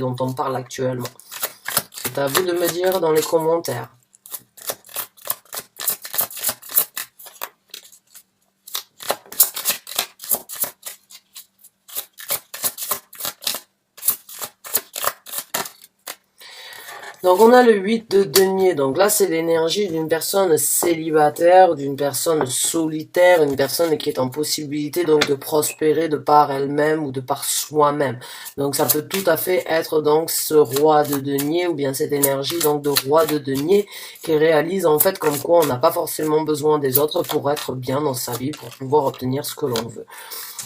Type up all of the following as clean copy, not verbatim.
dont on parle actuellement. C'est à vous de me dire dans les commentaires. Donc on a le 8 de denier, donc là c'est l'énergie d'une personne célibataire, d'une personne solitaire, une personne qui est en possibilité donc de prospérer de par elle-même ou de par soi-même. Donc ça peut tout à fait être donc ce roi de denier ou bien cette énergie donc de roi de denier qui réalise en fait comme quoi on n'a pas forcément besoin des autres pour être bien dans sa vie, pour pouvoir obtenir ce que l'on veut.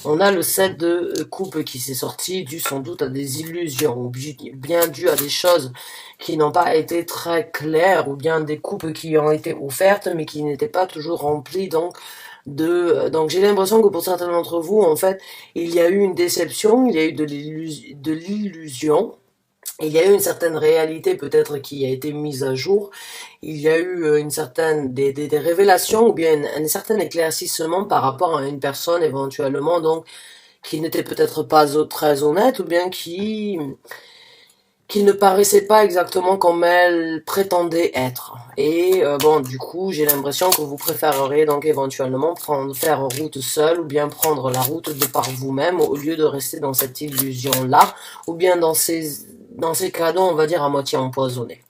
On a le 7 de coupe qui s'est sorti dû sans doute à des illusions ou bien dû à des choses qui n'ont pas été très claires ou bien des coupes qui ont été offertes mais qui n'étaient pas toujours remplies donc j'ai l'impression que pour certains d'entre vous en fait il y a eu une déception, il y a eu de l'illusion. Il y a eu une certaine réalité peut-être qui a été mise à jour. Il y a eu une certaine des révélations ou bien un certain éclaircissement par rapport à une personne éventuellement donc qui n'était peut-être pas très honnête ou bien qui ne paraissait pas exactement comme elle prétendait être. Et bon, du coup, j'ai l'impression que vous préféreriez donc éventuellement faire route seule ou bien prendre la route de par vous-même au lieu de rester dans cette illusion-là ou bien dans ces cadeaux, on va dire, à moitié empoisonnés.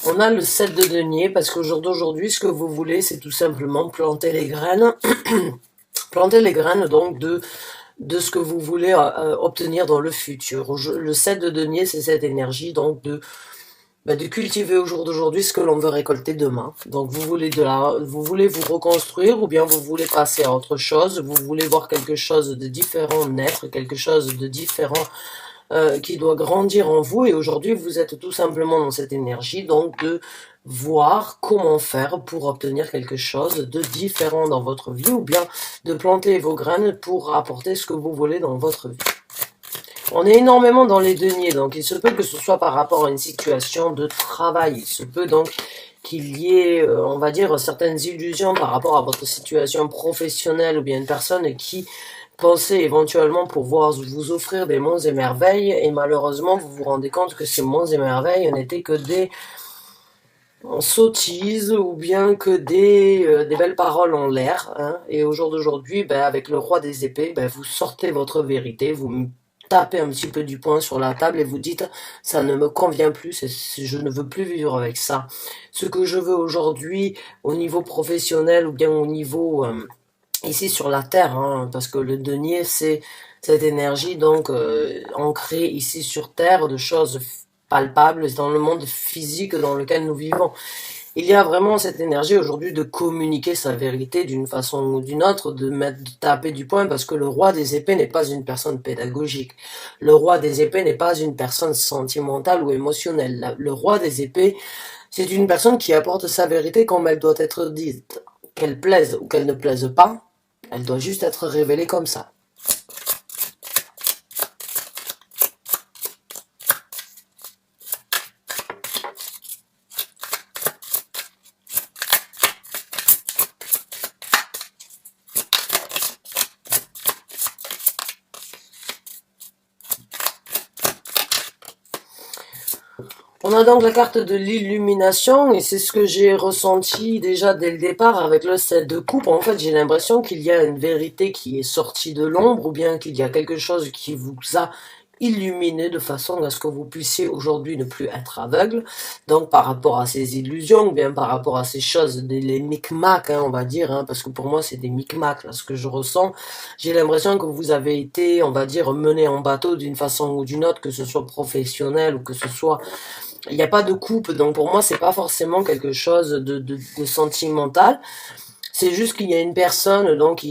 On a le 7 de denier parce qu'au jour d'aujourd'hui, ce que vous voulez, c'est tout simplement planter les graines. Planter les graines donc de ce que vous voulez obtenir dans le futur. Le 7 de denier, c'est cette énergie donc de cultiver au jour d'aujourd'hui ce que l'on veut récolter demain. Donc vous voulez vous voulez vous reconstruire ou bien vous voulez passer à autre chose, vous voulez voir quelque chose de différent naître, quelque chose de différent qui doit grandir en vous, et aujourd'hui vous êtes tout simplement dans cette énergie donc de voir comment faire pour obtenir quelque chose de différent dans votre vie ou bien de planter vos graines pour apporter ce que vous voulez dans votre vie. On est énormément dans les deniers, donc il se peut que ce soit par rapport à une situation de travail, il se peut donc qu'il y ait, on va dire, certaines illusions par rapport à votre situation professionnelle ou bien une personne qui pensez éventuellement pouvoir vous offrir des monts et merveilles et malheureusement vous vous rendez compte que ces monts et merveilles n'étaient que des sottises ou bien que des belles paroles en l'air. Hein. Et au jour d'aujourd'hui, avec le roi des épées, vous sortez votre vérité, vous tapez un petit peu du poing sur la table et vous dites ça ne me convient plus, je ne veux plus vivre avec ça. Ce que je veux aujourd'hui au niveau professionnel ou bien au niveau ici sur la terre, hein, parce que le denier c'est cette énergie donc ancrée ici sur terre de choses palpables dans le monde physique dans lequel nous vivons. Il y a vraiment cette énergie aujourd'hui de communiquer sa vérité d'une façon ou d'une autre, de taper du poing, parce que le roi des épées n'est pas une personne pédagogique. Le roi des épées n'est pas une personne sentimentale ou émotionnelle. Le roi des épées, c'est une personne qui apporte sa vérité comme elle doit être dite. Qu'elle plaise ou qu'elle ne plaise pas, elle doit juste être révélée comme ça. On a donc la carte de l'illumination et c'est ce que j'ai ressenti déjà dès le départ avec le 7 de coupe. En fait, j'ai l'impression qu'il y a une vérité qui est sortie de l'ombre ou bien qu'il y a quelque chose qui vous a illuminé de façon à ce que vous puissiez aujourd'hui ne plus être aveugle. Donc par rapport à ces illusions ou bien par rapport à ces choses, les micmacs, hein, on va dire, hein, parce que pour moi c'est des micmacs, là, ce que je ressens. J'ai l'impression que vous avez été, on va dire, mené en bateau d'une façon ou d'une autre, que ce soit professionnel ou que ce soit... Il n'y a pas de coupe, donc pour moi c'est pas forcément quelque chose de sentimental. C'est juste qu'il y a une personne donc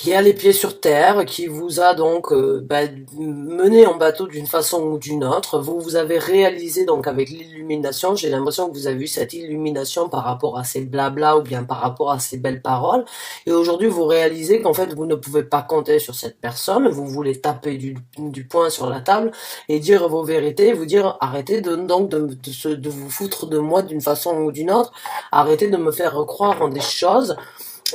qui a les pieds sur terre, qui vous a donc mené en bateau d'une façon ou d'une autre. Vous avez réalisé donc avec l'illumination, j'ai l'impression que vous avez eu cette illumination par rapport à ces blabla ou bien par rapport à ces belles paroles. Et aujourd'hui, vous réalisez qu'en fait, vous ne pouvez pas compter sur cette personne. Vous voulez taper du poing sur la table et dire vos vérités, vous dire arrêtez de vous foutre de moi d'une façon ou d'une autre, arrêtez de me faire croire en des choses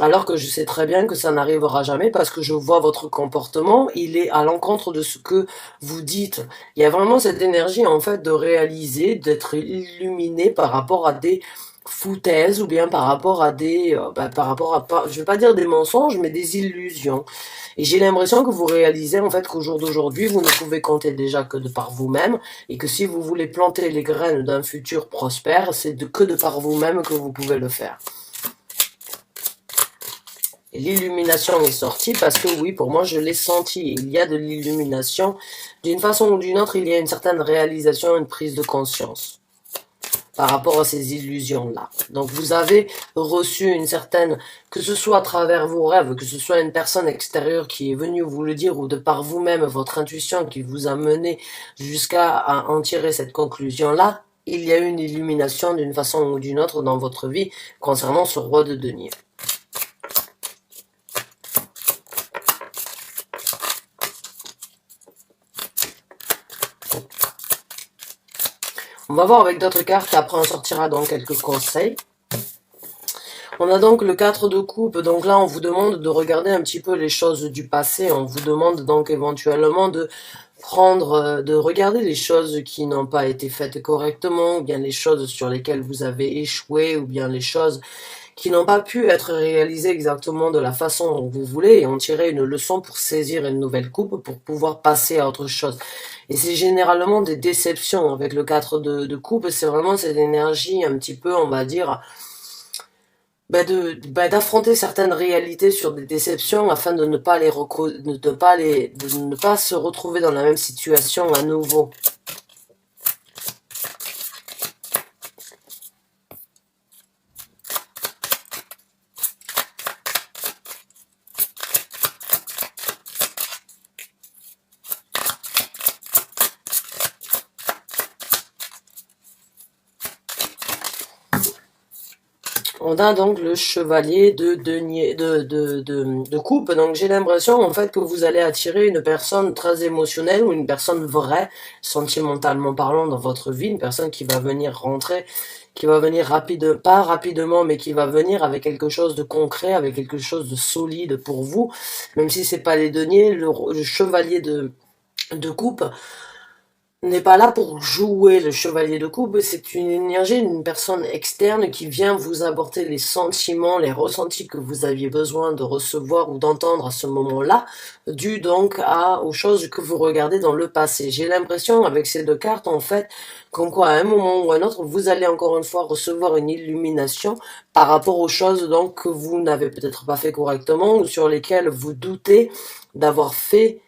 alors que je sais très bien que ça n'arrivera jamais parce que je vois votre comportement, il est à l'encontre de ce que vous dites. Il y a vraiment cette énergie en fait de réaliser, d'être illuminé par rapport à des foutaises ou bien par rapport à je vais pas dire des mensonges, mais des illusions. Et j'ai l'impression que vous réalisez en fait qu'au jour d'aujourd'hui, vous ne pouvez compter déjà que de par vous-même et que si vous voulez planter les graines d'un futur prospère, que de par vous-même que vous pouvez le faire. L'illumination est sortie parce que oui, pour moi, je l'ai senti. Il y a de l'illumination. D'une façon ou d'une autre, il y a une certaine réalisation, une prise de conscience par rapport à ces illusions-là. Donc, vous avez reçu une certaine, que ce soit à travers vos rêves, que ce soit une personne extérieure qui est venue vous le dire ou de par vous-même, votre intuition qui vous a mené jusqu'à en tirer cette conclusion-là, il y a eu une illumination d'une façon ou d'une autre dans votre vie concernant ce roi de denier. On va voir avec d'autres cartes, après on sortira donc quelques conseils. On a donc le 4 de coupe, donc là on vous demande de regarder un petit peu les choses du passé, on vous demande donc éventuellement de regarder les choses qui n'ont pas été faites correctement, ou bien les choses sur lesquelles vous avez échoué, ou bien les choses qui n'ont pas pu être réalisées exactement de la façon dont vous voulez, et en tirer une leçon pour saisir une nouvelle coupe, pour pouvoir passer à autre chose. Et c'est généralement des déceptions avec le 4 de coupe, c'est vraiment cette énergie un petit peu, on va dire, d'affronter certaines réalités sur des déceptions afin de ne pas de ne pas se retrouver dans la même situation à nouveau. On a donc le chevalier de coupe. Donc j'ai l'impression en fait que vous allez attirer une personne très émotionnelle ou une personne vraie, sentimentalement parlant, dans votre vie, une personne qui va venir rentrer, qui va venir pas rapidement, mais qui va venir avec quelque chose de concret, avec quelque chose de solide pour vous, même si c'est pas les deniers, le chevalier de coupe n'est pas là pour jouer le chevalier de coupe, c'est une énergie d'une personne externe qui vient vous apporter les sentiments, les ressentis que vous aviez besoin de recevoir ou d'entendre à ce moment-là, dû donc aux choses que vous regardez dans le passé. J'ai l'impression avec ces deux cartes, en fait, comme quoi à un moment ou à un autre, vous allez encore une fois recevoir une illumination par rapport aux choses donc que vous n'avez peut-être pas fait correctement ou sur lesquelles vous doutez d'avoir fait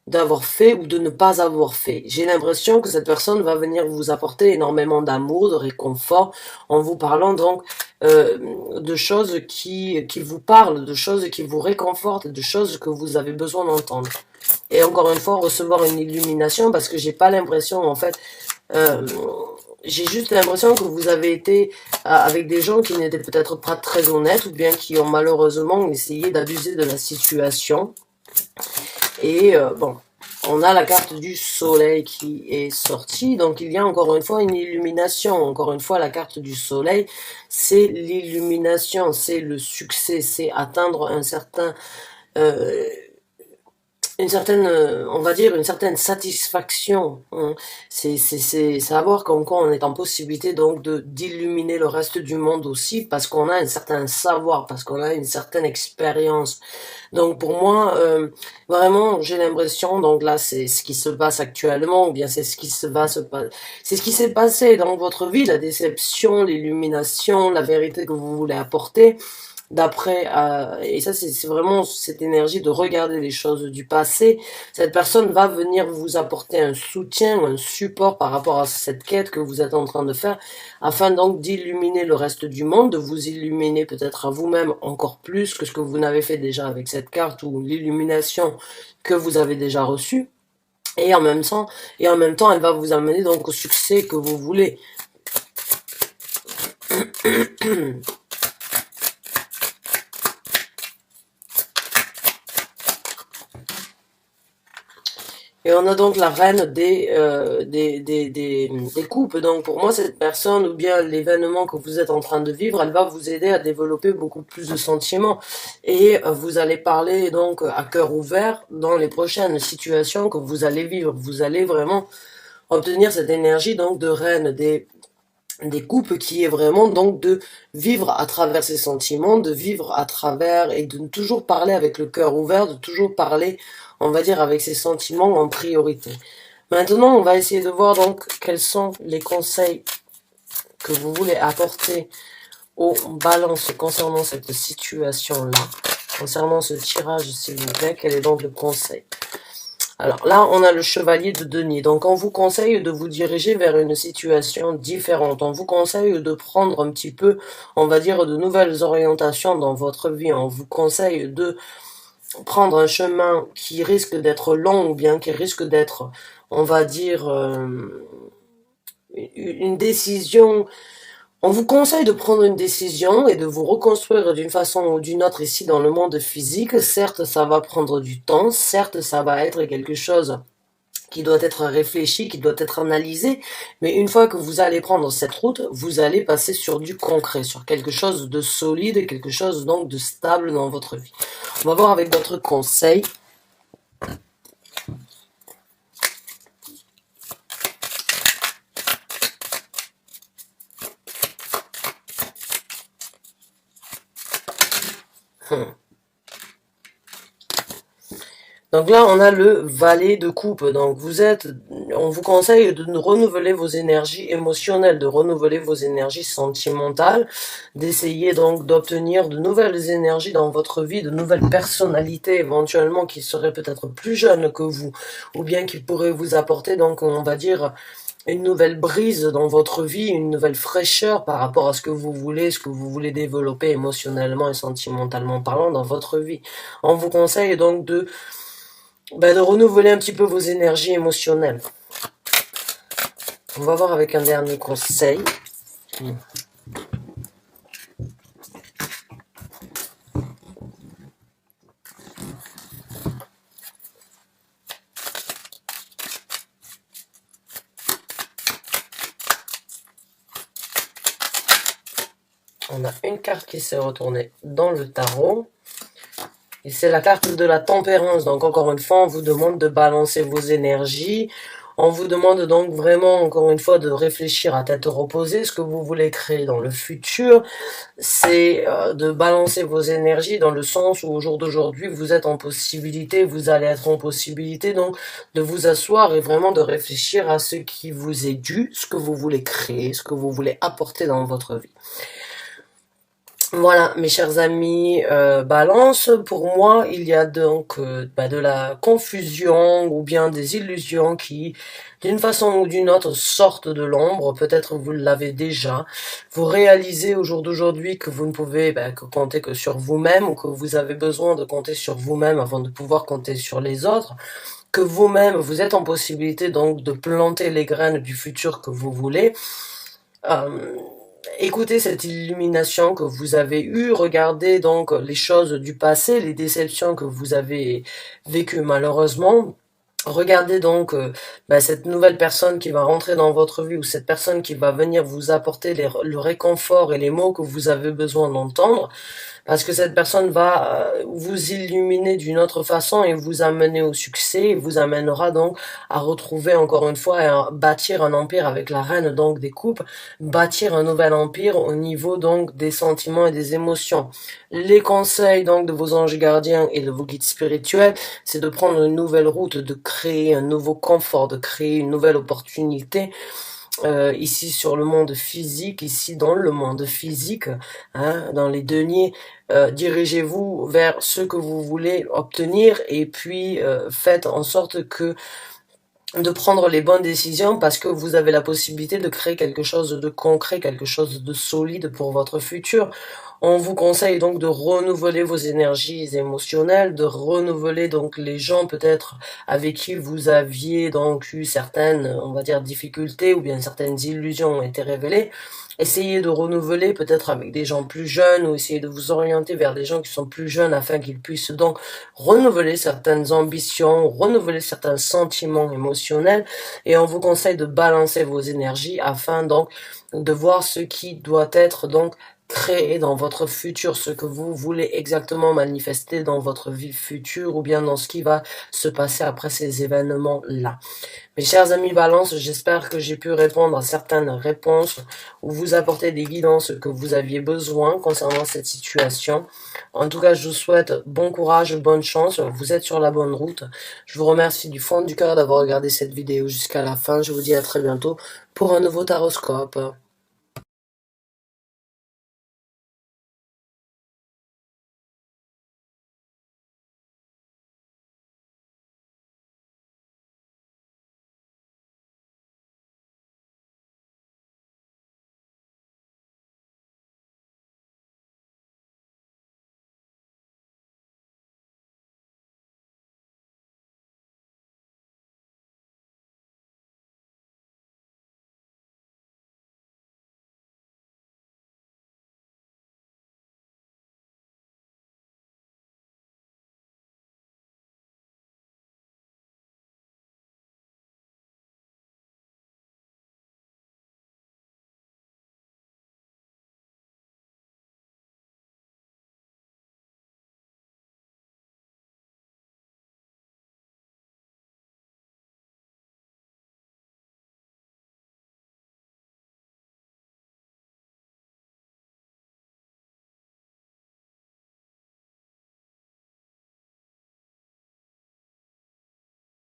ou de ne pas avoir fait. J'ai l'impression que cette personne va venir vous apporter énormément d'amour, de réconfort, en vous parlant donc de choses qui vous parlent, de choses qui vous réconfortent, de choses que vous avez besoin d'entendre. Et encore une fois, recevoir une illumination, parce que j'ai pas l'impression, en fait, j'ai juste l'impression que vous avez été avec des gens qui n'étaient peut-être pas très honnêtes, ou bien qui ont malheureusement essayé d'abuser de la situation. Et bon, on a la carte du soleil qui est sortie, donc il y a encore une fois une illumination. Encore une fois, la carte du soleil, c'est l'illumination, c'est le succès, c'est atteindre un certain... on va dire, une certaine satisfaction. Hein. C'est savoir comme quoi on est en possibilité donc d'illuminer le reste du monde aussi, parce qu'on a un certain savoir, parce qu'on a une certaine expérience. Donc pour moi, vraiment, j'ai l'impression, donc là, c'est ce qui se passe actuellement, ou bien c'est ce qui c'est ce qui s'est passé dans votre vie, la déception, l'illumination, la vérité que vous voulez apporter. d'après, et ça c'est vraiment cette énergie de regarder les choses du passé. Cette personne va venir vous apporter un soutien, un support par rapport à cette quête que vous êtes en train de faire, afin donc d'illuminer le reste du monde, de vous illuminer peut-être à vous-même encore plus que ce que vous n'avez fait déjà avec cette carte ou l'illumination que vous avez déjà reçue. Et en même temps, elle va vous amener donc au succès que vous voulez. Et on a donc la reine des coupes. Donc pour moi, cette personne ou bien l'événement que vous êtes en train de vivre, elle va vous aider à développer beaucoup plus de sentiments. Et vous allez parler donc à cœur ouvert dans les prochaines situations que vous allez vivre. Vous allez vraiment obtenir cette énergie donc de reine des coupes qui est vraiment donc de vivre à travers ses sentiments, de vivre à travers et de toujours parler avec le cœur ouvert, de toujours parler, on va dire, avec ses sentiments en priorité. Maintenant, on va essayer de voir donc quels sont les conseils que vous voulez apporter aux balances concernant cette situation-là, concernant ce tirage, s'il vous plaît. Quel est donc le conseil? Alors là, on a le chevalier de denier. Donc, on vous conseille de vous diriger vers une situation différente. On vous conseille de prendre un petit peu, on va dire, de nouvelles orientations dans votre vie. On vous conseille de prendre un chemin qui risque d'être long ou bien qui risque d'être, on va dire, une décision. On vous conseille de prendre une décision et de vous reconstruire d'une façon ou d'une autre ici dans le monde physique. Certes, ça va prendre du temps. Certes, ça va être quelque chose qui doit être réfléchi, qui doit être analysé. Mais une fois que vous allez prendre cette route, vous allez passer sur du concret, sur quelque chose de solide, quelque chose donc de stable dans votre vie. On va voir avec d'autres conseils. Donc là, on a le valet de coupe. Donc on vous conseille de renouveler vos énergies émotionnelles, de renouveler vos énergies sentimentales, d'essayer donc d'obtenir de nouvelles énergies dans votre vie, de nouvelles personnalités éventuellement qui seraient peut-être plus jeunes que vous, ou bien qui pourraient vous apporter donc, on va dire, une nouvelle brise dans votre vie, une nouvelle fraîcheur par rapport à ce que vous voulez développer émotionnellement et sentimentalement parlant dans votre vie. On vous conseille donc de renouveler un petit peu vos énergies émotionnelles. On va voir avec un dernier conseil. On a une carte qui s'est retournée dans le tarot. Et c'est la carte de la tempérance. Donc encore une fois, on vous demande de balancer vos énergies. On vous demande donc vraiment, encore une fois, de réfléchir à tête reposée. Ce que vous voulez créer dans le futur, c'est de balancer vos énergies dans le sens où au jour d'aujourd'hui, vous êtes en possibilité, vous allez être en possibilité donc de vous asseoir et vraiment de réfléchir à ce qui vous est dû, ce que vous voulez créer, ce que vous voulez apporter dans votre vie. Voilà, mes chers amis, Balance, pour moi, il y a donc de la confusion ou bien des illusions qui, d'une façon ou d'une autre, sortent de l'ombre. Peut-être vous l'avez déjà. Vous réalisez au jour d'aujourd'hui que vous ne pouvez que compter que sur vous-même ou que vous avez besoin de compter sur vous-même avant de pouvoir compter sur les autres. Que vous-même, vous êtes en possibilité donc de planter les graines du futur que vous voulez. Écoutez cette illumination que vous avez eue, regardez donc les choses du passé, les déceptions que vous avez vécues malheureusement. Regardez donc cette nouvelle personne qui va rentrer dans votre vie ou cette personne qui va venir vous apporter le réconfort et les mots que vous avez besoin d'entendre. Parce que cette personne va vous illuminer d'une autre façon et vous amener au succès, et vous amènera donc à retrouver encore une fois, à bâtir un empire avec la reine donc des coupes, bâtir un nouvel empire au niveau donc des sentiments et des émotions. Les conseils donc de vos anges gardiens et de vos guides spirituels, c'est de prendre une nouvelle route, de créer un nouveau confort, de créer une nouvelle opportunité, ici sur le monde physique, ici dans le monde physique, hein, dans les deniers, dirigez-vous vers ce que vous voulez obtenir et puis faites en sorte que de prendre les bonnes décisions parce que vous avez la possibilité de créer quelque chose de concret, quelque chose de solide pour votre futur. On vous conseille donc de renouveler vos énergies émotionnelles, de renouveler donc les gens peut-être avec qui vous aviez donc eu certaines, on va dire, difficultés ou bien certaines illusions ont été révélées. Essayez de renouveler peut-être avec des gens plus jeunes ou essayez de vous orienter vers des gens qui sont plus jeunes afin qu'ils puissent donc renouveler certaines ambitions, renouveler certains sentiments émotionnels et on vous conseille de balancer vos énergies afin donc de voir ce qui doit être donc créé dans votre futur, ce que vous voulez exactement manifester dans votre vie future ou bien dans ce qui va se passer après ces événements-là. Mes chers amis Balance, j'espère que j'ai pu répondre à certaines réponses ou vous apporter des guidances que vous aviez besoin concernant cette situation. En tout cas, je vous souhaite bon courage, bonne chance, vous êtes sur la bonne route. Je vous remercie du fond du cœur d'avoir regardé cette vidéo jusqu'à la fin. Je vous dis à très bientôt pour un nouveau taroscope.